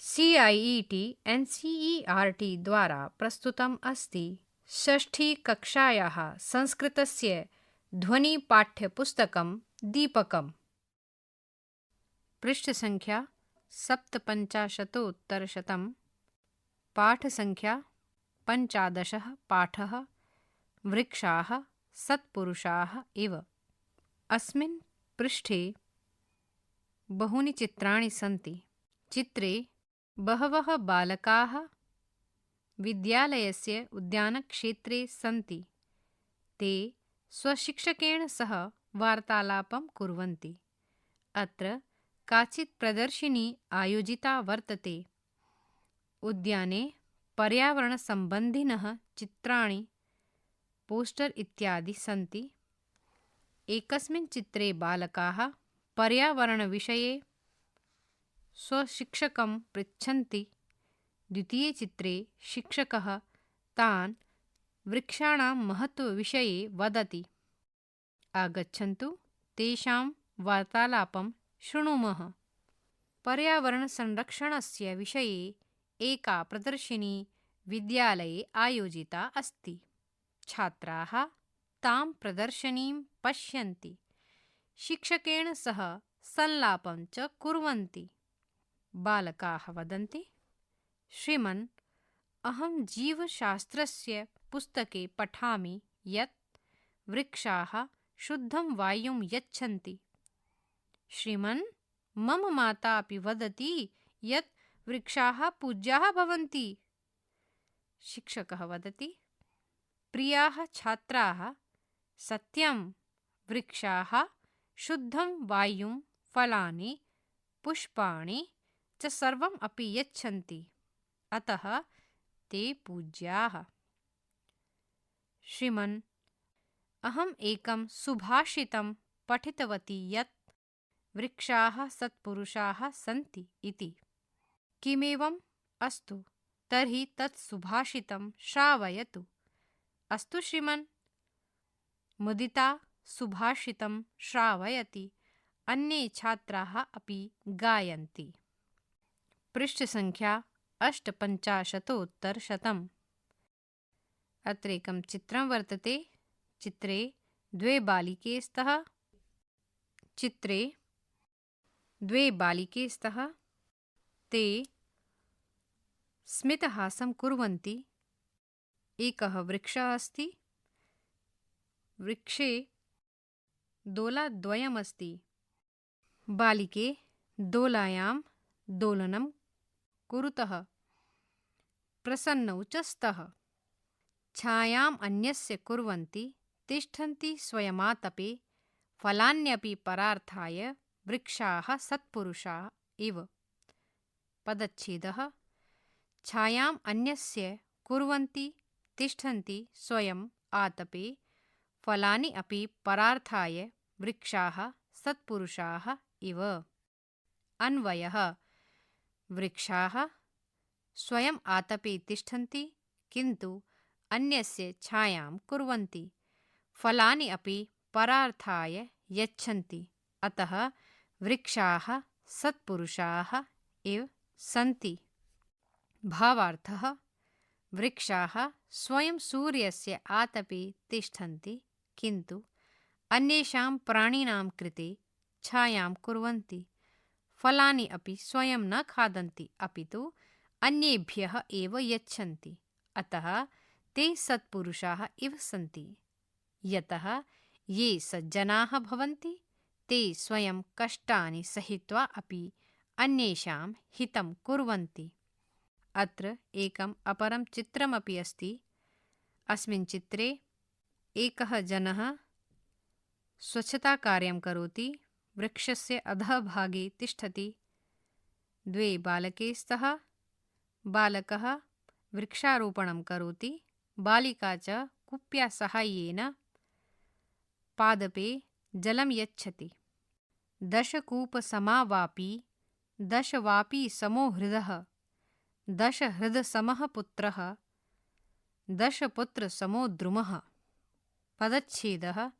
CIET NCERT द्वारा प्रस्तुतम् अस्ति। षष्ठीकक्षायाः संस्कृतस्य ध्वनिपाठ्यपुस्तकं दीपकम्। पृष्ठसङ्ख्या 750 पाठसङ्ख्या 15 पाठः वृक्षाः सत्पुरुषाः इव। अस्मिन् पृष्ठे बहूनि चित्राणि सन्ति। चित्रे बहवः बालकाः विद्यालयस्य उद्यानक्षेत्रे सन्ति। ते स्वशिक्षकेण सह वार्तालापं कुर्वन्ति। अत्र काचित् प्रदर्शिनी आयोजिता वर्तते। उद्याने पर्यावरणसम्बन्धिनः चित्राणि, पोस्टर् इत्यादि सन्ति। एकस्मिन् चित्रे बालकाः पर्यावरणविषये स्वशिक्षकं पृच्छन्ति। द्वितीये चित्रे शिक्षकः तान् वृक्षाणां महत्त्वविषये वदति। आगच्छन्तु तेषां वार्तालापं शृणुमः। पर्यावरणसंरक्षणस्य विषये एका प्रदर्शिनी विद्यालये आयोजिता अस्ति। छात्राः तां प्रदर्शनीं पश्यन्ति, शिक्षकेण सह संलापं च कुर्वन्ति। बालकाः वदन्ति, श्रीमन्, अहं जीवशास्त्रस्य पुस्तके पठामि यत् वृक्षाः शुद्धं वायुं यच्छन्ति। श्रीमन्, मम माता अपि वदति यत् वृक्षाः पूज्याः भवन्ति। शिक्षकः वदति, प्रियाः छात्राः, सत्यं, वृक्षाः शुद्धं वायुं, फलानि, पुष्पाणि च सर्वम् अपि यच्छन्ति, अतः ते पूज्याः। श्रीमन्, अहम् एकं सुभाषितं पठितवती यत् वृक्षाः सत्पुरुषाः सन्ति इति। किमेवम्? अस्तु, तर्हि तत् सुभाषितं श्रावयतु। अस्तु श्रीमन्। मुदिता सुभाषितं श्रावयति। अन्ये छात्राः अपि गायन्ति। पृष्ठसङ्ख्या 850। अत्र एकं चित्रं वर्तते। चित्रे द्वे बालिके स्तः। ते स्मितहासं कुर्वन्ति। एकः वृक्षः अस्ति। वृक्षे दोलाद्वयमस्ति। बालिके दोलायां दोलनं कुरुतः प्रसन्नौ च स्तः। छायाम् अन्यस्य कुर्वन्ति, तिष्ठन्ति स्वयमातपे, फलान्यपि परार्थाय, वृक्षाः सत्पुरुषाः इव। पदच्छेदः। छायाम् अन्यस्य कुर्वन्ति, तिष्ठन्ति स्वयम् आतपे, फलानि अपि परार्थाय, वृक्षाः सत्पुरुषाः इव। अन्वयः। वृक्षाः स्वयम् आतपे तिष्ठन्ति, किन्तु अन्यस्य छायां कुर्वन्ति, फलानि अपि परार्थाय यच्छन्ति, अतः वृक्षाः सत्पुरुषाः इव सन्ति। भावार्थः। वृक्षाः स्वयं सूर्यस्य आतपे तिष्ठन्ति, किन्तु अन्येषां प्राणिनां कृते छायां कुर्वन्ति, फलानि अपि स्वयं न खादन्ति, अपितु अन्येभ्यः एव यच्छन्ति, अतः ते सत्पुरुषाः इव सन्ति। यतः ये सज्जनाः भवन्ति, ते स्वयं कष्टानि सहित्वा अपि अन्येषां हितं कुर्वन्ति। अत्र एकम् अपरं चित्रमपि अस्ति। अस्मिन् चित्रे एकः जनः स्वच्छताकार्यं करोति। वृक्षस्य अधःभागे तिष्ठति। द्वे बालके स्तः। बालकः वृक्षारोपणं करोति। बालिका च कूप्या साहाय्येन पादपे जलं यच्छति। 10 कूपसमावापी 10 वापी समो हृदः, 10 हृदसमः पुत्रः, 10 पुत्रसमो द्रुमः। पदच्छेदः।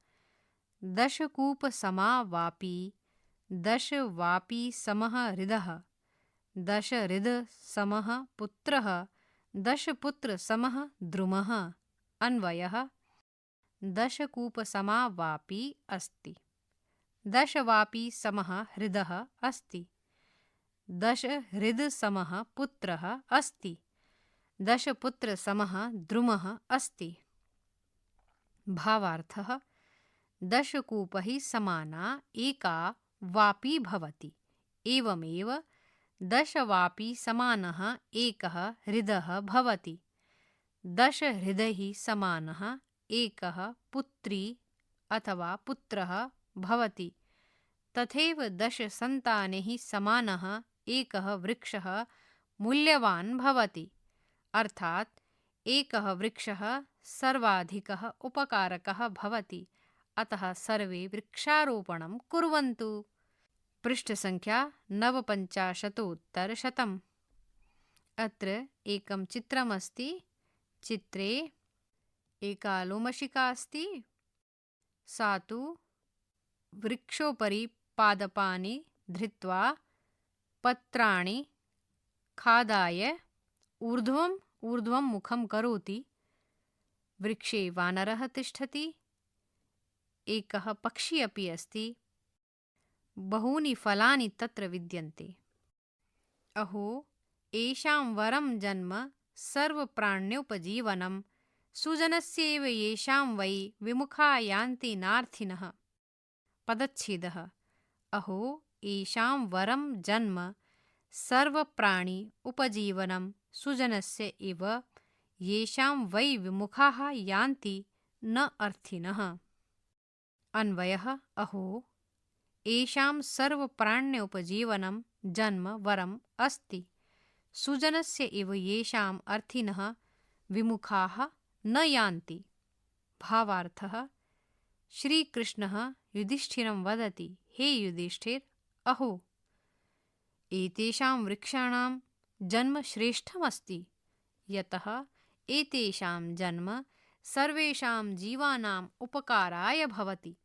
10 कूपसमा वापी 10 वापी समः हृदः, दश हृद समः पुत्रः दशपुत्र समः द्रुमः। अन्वयः दशकूपसमा वापी अस्ति। दशवापी समः हृदः अस्ति। दश हृद समः पुत्रः अस्ति। दशपुत्र समः द्रुमः अस्ति। भावार्थः दशकूपैः समाना एका वापी भवति। एवमेव दशवापी समानः एकः हृदः भवति। दश हृदैः समानः एकः पुत्री अथवा पुत्रः भवति। तथैव दश सन्तानैः समानः एकः वृक्षः मूल्यवान् भवति। अर्थात् एकः वृक्षः सर्वाधिकः उपकारकः भवति। अतः सर्वे वृक्षारोपणं कुर्वन्तु। पृष्ठसङ्ख्या 49-100। अत्र एकं चित्रमस्ति। चित्रे एका लोमशिका अस्ति। सा तु वृक्षोपरि पादपानि धृत्वा पत्राणि खादाय ऊर्ध्वं मुखं करोति। वृक्षे वानरः तिष्ठति। एकः पक्षी अपि अस्ति। बहूनि फलानि तत्र विद्यन्ते। अहो येषां वरं जन्म सर्वप्राण्योपजीवनं सुजनस्यैव येषां वै विमुखा यान्ति नार्थिनः। पदच्छेदः अहो येषां वरं जन्म सर्वप्राणि उपजीवनं सुजनस्य इव येषां वै विमुखाः यान्ति न अर्थिनः। अन्वयः अहो येषां सर्वप्राण्योपजीवनं जन्म वरम् अस्ति सुजनस्य इव येषाम् अर्थिनः विमुखाः न यान्ति। भावार्थः श्रीकृष्णः युधिष्ठिरं वदति, हे युधिष्ठिर, अहो एतेषां वृक्षाणां जन्म श्रेष्ठमस्ति, यतः एतेषां जन्म सर्वेषां जीवानाम् उपकाराय भवति।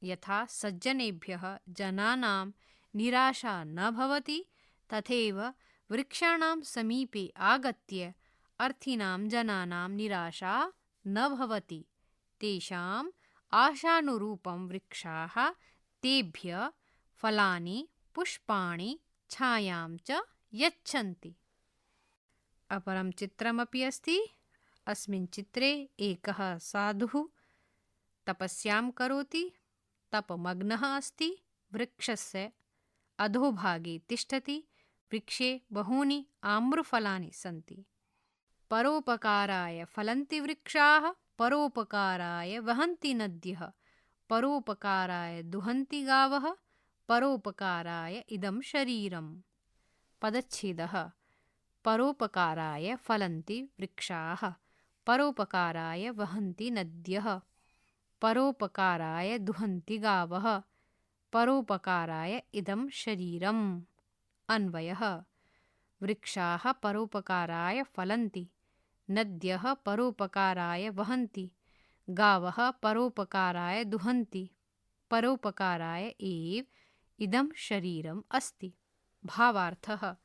यथा सज्जनेभ्यः जनानां निराशा न भवति, तथैव वृक्षाणां समीपे आगत्य अर्थीनां जनानां निराशा न भवति। तेषाम् आशानुरूपं वृक्षाः तेभ्यः फलानि पुष्पाणि छायां च यच्छन्ति। अपरं चित्रमपि अस्ति। अस्मिन् चित्रे एकः साधुः तपस्यां करोति। तपमग्नः अस्ति। वृक्षस्य अधोभागे तिष्ठति। वृक्षे बहूनि आम्रफलानि सन्ति। परोपकाराय फलन्ति वृक्षाः, परोपकाराय वहन्ति नद्यः, परोपकाराय दुहन्ति गावः, परोपकाराय इदं शरीरम्। पदच्छेदः परोपकाराय फलन्ति वृक्षाः, परोपकाराय वहन्ति नद्यः, परोपकाराय दुहन्ति गावः, परोपकाराय इदं शरीरम्। अन्वयः वृक्षाः परोपकाराय फलन्ति, नद्यः परोपकाराय वहन्ति, गावः परोपकाराय दुहन्ति, परोपकाराय एव इदं शरीरम् अस्ति। भावार्थः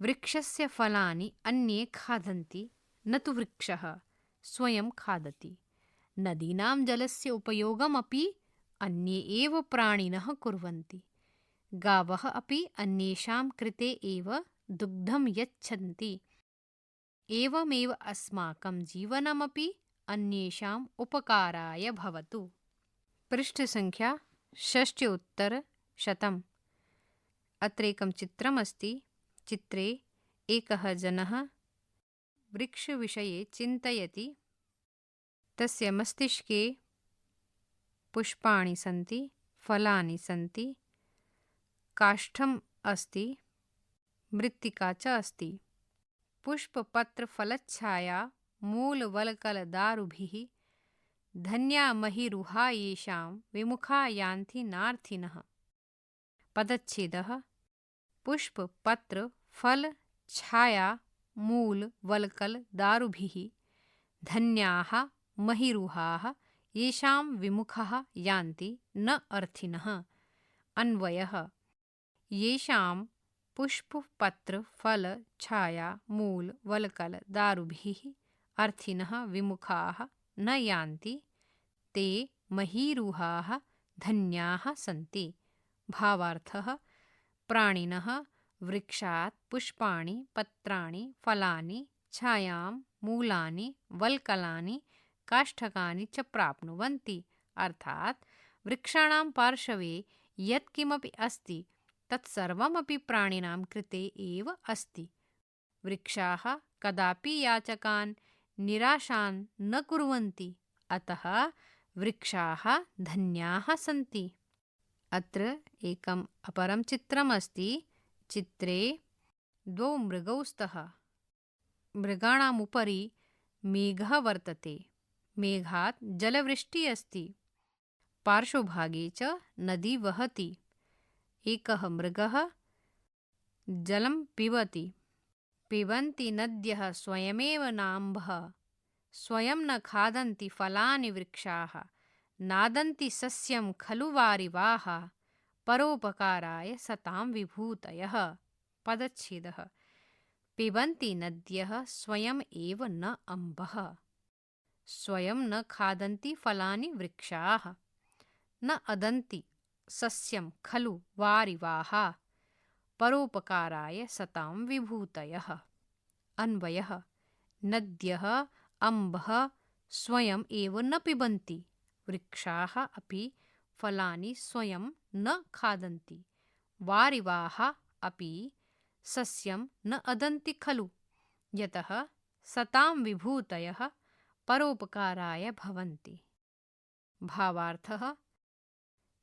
वृक्षस्य फलानि अन्ये खादन्ति, न तु वृक्षः स्वयं खादति। नदीनां जलस्य उपयोगमपि अन्ये एव प्राणिनः कुर्वन्ति। गावः अपि अन्येषां कृते एव दुग्धं यच्छन्ति। एवमेव अस्माकं जीवनमपि अन्येषाम् उपकाराय भवतु। पृष्ठसङ्ख्या 60-100। अत्र एकं चित्रमस्ति। चित्रे एकः जनः वृक्षविषये चिन्तयति। तस्य मस्तिष्के पुष्पाणि सन्ति, फलानि सन्ति, काष्ठम् अस्ति, मृत्तिका च अस्ति। पुष्पपत्रफलच्छाया मूलवल्कलदारुभिः धन्या महिरुहा येषां विमुखा यान्ति नार्थिनः। पदच्छेदः पुष्पपत्रफलछाया मूलवल्कलदारुभिः धन्याः महिरुहाः येषां विमुखः यान्ति न अर्थिनः। अन्वयः येषां पुष्प पत्र फल छाया मूल वलकल दारुभिः अर्थिनः विमुखाः न यान्ति ते महीरुहाः धन्याः सन्ति। भावार्थः प्राणिनः वृक्षात् पुष्पाणि पत्राणि फलानि छायां मूलानि वल्कलानि काष्ठकानि च प्राप्नुवन्ति। अर्थात् वृक्षाणां पार्श्वे यत्किमपि अस्ति तत्सर्वमपि प्राणिनां कृते एव अस्ति। वृक्षाः कदापि याचकान् निराशान् न कुर्वन्ति, अतः वृक्षाः धन्याः सन्ति। अत्र एकम् अपरं चित्रमस्ति। चित्रे द्वौ मृगौ स्तः। मृगाणाम् उपरि मेघः वर्तते। मेघात् जलवृष्टिः अस्ति। पार्श्वभागे च नदी वहति। एकः मृगः जलं पिबति। पिबन्ति नद्यः स्वयमेव नाम्भः। स्वयं न खादन्ति फलानि वृक्षाः। नादन्ति सस्यं खलु वारिवाः। परोपकाराय सतां विभूतयः। पदच्छेदः। पिबन्ति नद्यः स्वयम् एव न अम्बः। स्वयं न खादन्ति फलानि वृक्षाः। न अदन्ति सस्यं खलु वारिवाः। परोपकाराय सतां विभूतयः। अन्वयः। नद्यः अम्बः स्वयम् एव न पिबन्ति। वृक्षाः अपि फलानि स्वयं न खादन्ति। वारिवाः अपि सस्यं न अदन्ति खलु, यतः सतां विभूतयः परोपकाराय भवन्ति। भावार्थः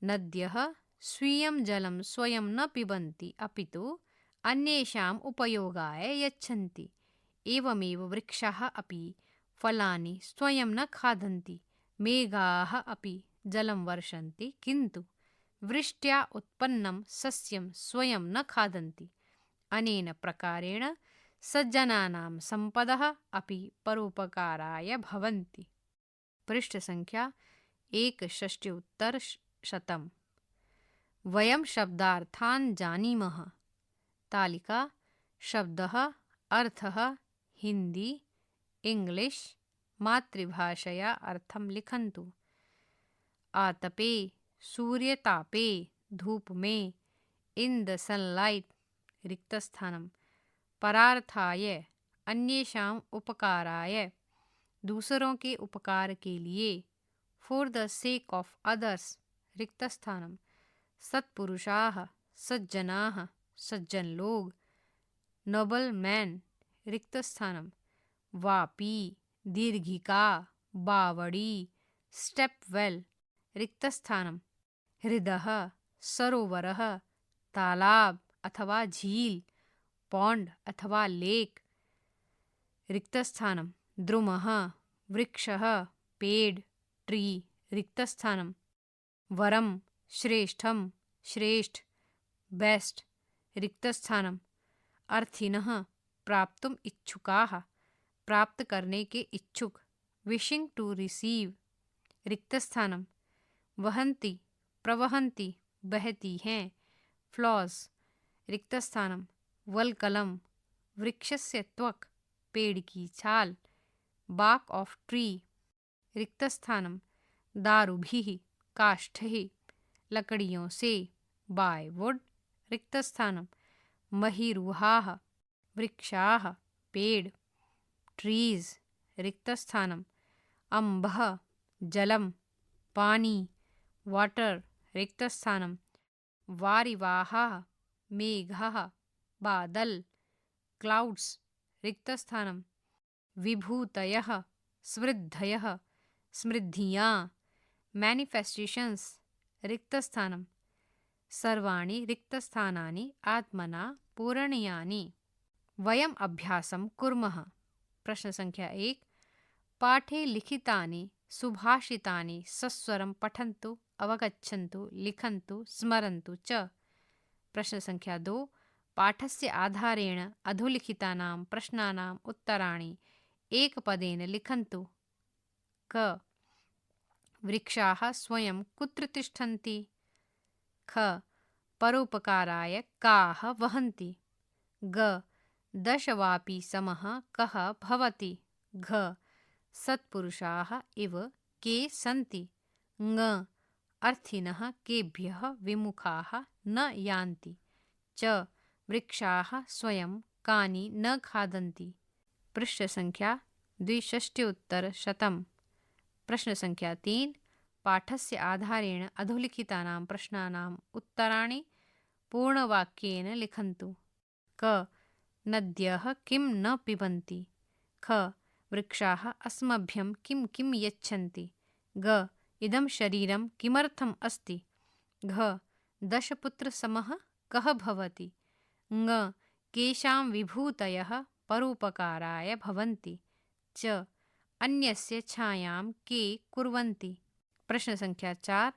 नद्यः स्वीयं जलं स्वयं न पिबन्ति, अपितु अन्येषाम् उपयोगाय यच्छन्ति। एवमेव वृक्षाः अपि फलानि स्वयं न खादन्ति। मेघाः अपि जलं वर्षन्ति, किन्तु वृष्ट्या उत्पन्नं सस्यं स्वयं न खादन्ति। अनेन प्रकारेण सज्जनानां सम्पदः अपि परोपकाराय भवन्ति। पृष्ठसङ्ख्या 160 वयं शब्दार्थान् जानीमः। तालिका शब्दः अर्थः हिंदी इंग्लिश मातृभाषया अर्थं लिखन्तु। आतपे सूर्यतापे धूप में इन द सनलाइट रिक्तस्थानं परार्थाय अन्येषां उपकाराय दूसरों के उपकार के लिए for the sake of others रिक्तस्थानं सत्पुरुषाः सज्जनाः सज्जन लोग नोबल मैन रिक्तस्थानं वापी दीर्घिका बावड़ी स्टेप वेल रिक्तस्थानं हृदः सरोवरः तालाब अथवा झील पौंड अथवा लेक रिक्तस्थानं द्रुमः वृक्षः पेड़ ट्री रिक्तस्थानं वरं श्रेष्ठं श्रेष्ठ बेस्ट रिक्तस्थानं अर्थिनः प्राप्तुम इच्छुकाः प्राप्त करने के इच्छुक विशिंग टू रिसीव रिक्तस्थानं वहन्ति प्रवहन्ति बहती हैं फ्लॉज रिक्तस्थानं वल्कलम वृक्षस्य त्वक पेड़ की छाल बाक ऑफ ट्री रिक्तस्थानं दारुभिः काष्ठैः लकड़ियों से बाय वुड रिक्तस्थानं महीरुहाः वृक्षाः पेड़ ट्रीज रिक्तस्थानं अम्बः जलम पानी वाटर रिक्तस्थानं वारिवाः मेघः बादल क्लाउड्स रिक्तस्थानं विभूतयः समृद्धयः समृद्धियाँ मैनिफेस्टेशंस रिक्तस्थानं सर्वाणि रिक्तस्थानानि आत्मना पूरणीयानि। वयम् अभ्यासं कुर्मः। प्रश्नसङ्ख्या 1 पाठे लिखितानि सुभाषितानि सस्वरं पठन्तु अवगच्छन्तु लिखन्तु स्मरन्तु च। प्रश्नसङ्ख्या 2 पाठस्य आधारेण अधोलिखितानां प्रश्नानाम् उत्तराणि एकपदेन लिखन्तु। क वृक्षाः स्वयं कुत्र तिष्ठन्ति? ख परोपकाराय काः वहन्ति? ग 10 वापि समः कः भवति? घ सत्पुरुषाः इव के सन्ति? ङ अर्थिनः केभ्यः विमुखाः न यान्ति? च वृक्षाः स्वयं कानि न खादन्ति? पृष्ठ संख्या 62 प्रश्न संख्या 3 पाठस्य आधारेण अधोलिखितानां प्रश्नानाम् उत्तराणि पूर्णवाक्येन लिखन्तु। क नद्यः किं न पिबन्ति? ख वृक्षाः अस्मभ्यं किं किं यच्छन्ति? ग इदं शरीरं किमर्थम् अस्ति? घ 10 पुत्रसमः कः भवति? ङ केषां विभूतयः परोपकाराय भवन्ति? च अन्यस्य छायां के कुर्वन्ति? प्रश्न संख्या 4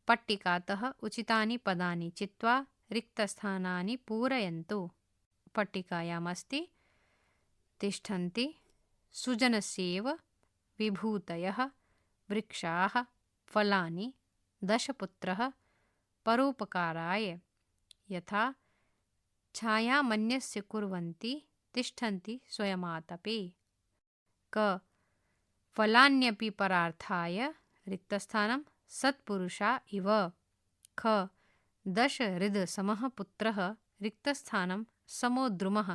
पट्टिकातः उचितानि पदानि चित्वा रिक्तस्थानानि पूरयन्तु। पट्टिकायामस्ति तिष्ठन्ति सुजनस्येव विभूतयः वृक्षाः फलानि 10 पुत्रः परोपकाराय यथा छायामन्यस्य कुर्वन्ति तिष्ठन्ति स्वयमातपे। क फलान्यपि परार्थाय रिक्तस्थानं सत्पुरुषा इव। ख 10 हृदसमः पुत्रः रिक्तस्थानं समो द्रुमः।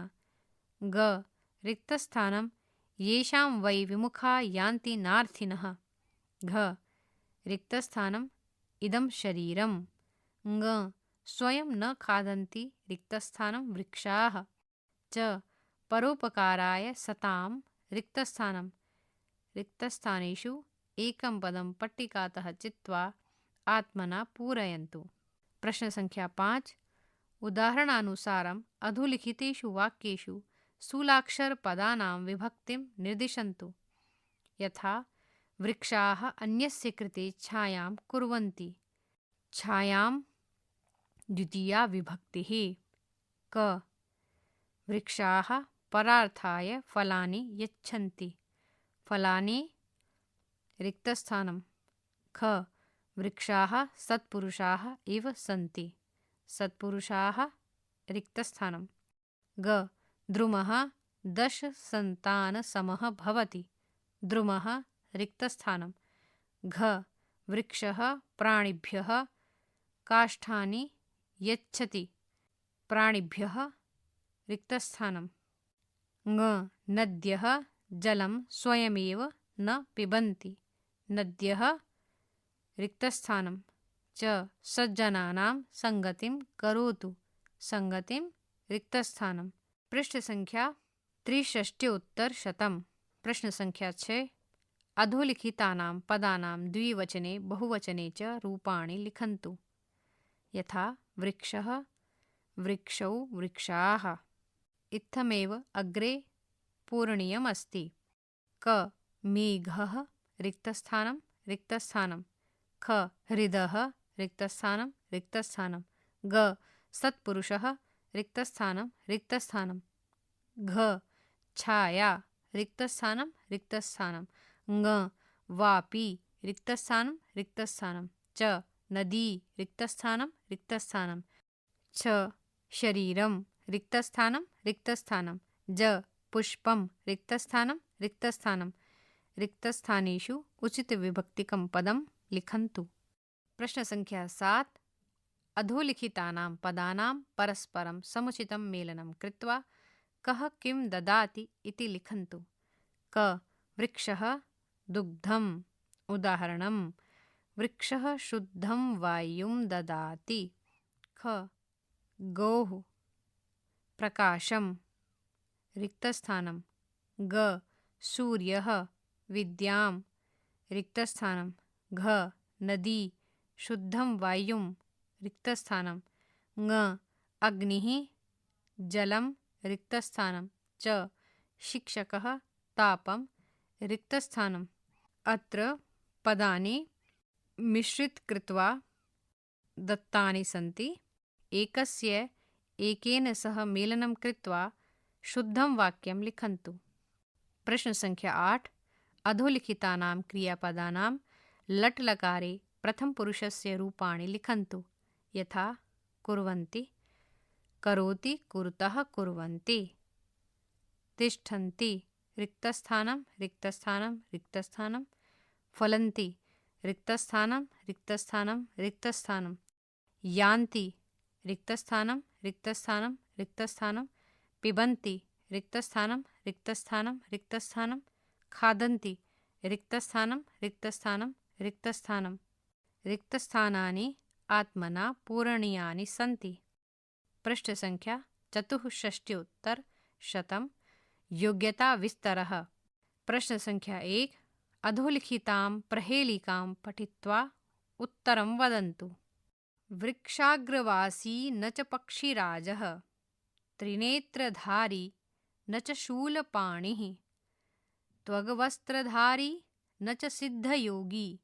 ग रिक्तस्थानं येषां वै विमुखा यान्ति नार्थिनः। घ रिक्तस्थानम् इदं शरीरम्। ङ स्वयं न खादन्ति रिक्तस्थानं वृक्षाः। च परोपकाराय सतां रिक्तस्थानं। रिक्तस्थानेषु एकं पदं पट्टिकातः चित्वा आत्मना पूरयन्तु। प्रश्न संख्या 5 उदाहरणानुसारम् अधोलिखितेषु वाक्येषु स्थूलाक्षरपदानां विभक्तिं निर्दिशन्तु। यथा वृक्षाः अन्यस्य कृते छायां कुर्वन्ति। छायां द्वितीया विभक्तिः। क वृक्षाः परार्थाय फलानि यच्छन्ति। फलानि रिक्तस्थानं। ख वृक्षाः सत्पुरुषाः इव सन्ति। सत्पुरुषाः रिक्तस्थानं। ग द्रुमः 10 सन्तानसमः भवति। द्रुमः रिक्तस्थानं। घ वृक्षः प्राणिभ्यः काष्ठानि यच्छति। प्राणिभ्यः रिक्तस्थानं। ङ नद्यः जलं स्वयमेव न पिबन्ति। नद्यः रिक्तस्थानं। च सज्जनानां संगतिं करोतु। संगतिं रिक्तस्थानं। पृष्ठ संख्या 63 प्रश्न संख्या 6 अधोलिखितानां पदानां द्विवचने बहुवचने च रूपाणि लिखन्तु। यथा वृक्षः वृक्षौ वृक्षाः। इत्थमेव अग्रे पूरणीयमस्ति। क मेघः रिक्तस्थानं रिक्तस्थानं। ख हृदः रिक्तस्थानं रिक्तस्थानं। ग सत्पुरुषः रिक्तस्थानं रिक्तस्थानं। घ छाया रिक्तस्थानं रिक्तस्थानं। ङ वापि रिक्तस्थानं रिक्तस्थानं। च नदी रिक्तस्थानं रिक्तस्थानं। छ शरीरं रिक्तस्थानं रिक्तस्थानं। ज पुष्पं रिक्तस्थानं रिक्तस्थानं। रिक्तस्थानेषु उचितविभक्तिकं पदं लिखन्तु। प्रश्न संख्या 7 अधोलिखितानां पदानां परस्परं समुचितं मेलनं कृत्वा कः किं ददाति इति लिखन्तु। क वृक्षः दुग्धम्। उदाहरणं वृक्षः शुद्धं वायुं ददाति। ख गौः प्रकाशं रिक्तस्थानं। ग सूर्यः विद्यां रिक्तस्थानं। घ नदी शुद्धं वायुं रिक्तस्थानं। ङ अग्निः जलं रिक्तस्थानं। च शिक्षकः तापं रिक्तस्थानम्। अत्र पदानि मिश्रितकृत्वा दत्तानि सन्ति। एकस्य एकेन सह मेलनं कृत्वा शुद्धं वाक्यं लिखन्तु। प्रश्न संख्या 8 अधोलिखितानां क्रियापदानां लट् लकारे प्रथमपुरुषस्य रूपाणि लिखन्तु। यथा कुर्वन्ति, करोति कुरुतः कुर्वन्ति, तिष्ठन्ति रिक्तस्थानं रिक्तस्थानं रिक्तस्थानं, फलन्ति रिक्तस्थानं रिक्तस्थानं रिक्तस्थानं, यान्ति रिक्तस्थानं रिक्तस्थानं रिक्तस्थानं, पिबन्ति रिक्तस्थानं रिक्तस्थानं रिक्तस्थानं, खादन्ति रिक्तस्थानं रिक्तस्थानं रिक्तस्थानं। रिक्तस्थानानि आत्मना पूरणीयानि सन्ति। पृष्ठ संख्या 64 योग्यता विस्तरः। प्रश्न संख्या 1 अधोलिखितां प्रहेलिकां पठित्वा उत्तरं वदन्तु। वृक्षाग्रवासी न च पक्षिराजः, त्रिनेत्रधारी न च शूलपाणिः, त्वग्वस्त्रधारी न च सिद्धयोगी,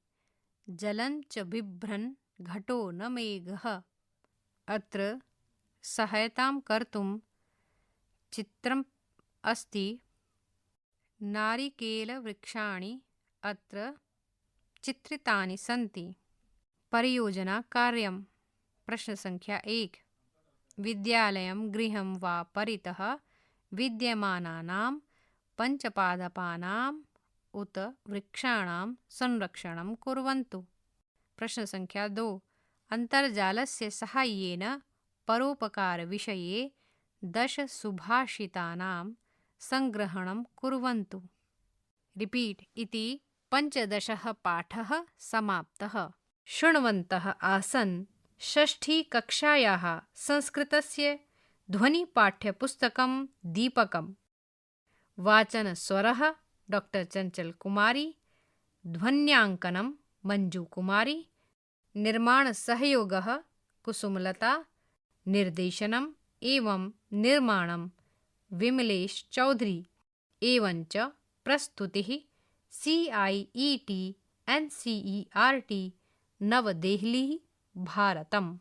जलं च बिभ्रन् घटो न मेघः। अत्र सहायतां कर्तुं चित्रम् अस्ति। नारिकेलवृक्षाणि अत्र चित्रितानि सन्ति। परियोजना कार्यम्। प्रश्न संख्या 1 विद्यालयं गृहं वा परितः विद्यमानानां पञ्चपादपानाम् उत वृक्षाणां संरक्षणं कुर्वन्तु। प्रश्न संख्या 2 अन्तर्जालस्य साहाय्येन परोपकारविषये 10 सुभाषितानां सङ्ग्रहणं कुर्वन्तु। रिपीट इति 15 पाठः समाप्तः। शृण्वन्तः आसन् षष्ठीकक्षायाः संस्कृतस्य ध्वनिपाठ्यपुस्तकं दीपकम्। वाचनस्वरः डॉक्टर चंचल कुमारी, ध्वन्याङ्कनं मंजू कुमारी, निर्माणसहयोगः कुसुमलता, निर्देशनम् एवं निर्माणं विमलेश चौधरी एवञ्च प्रस्तुतिः CIET NCERT नवदेहली भारतम्।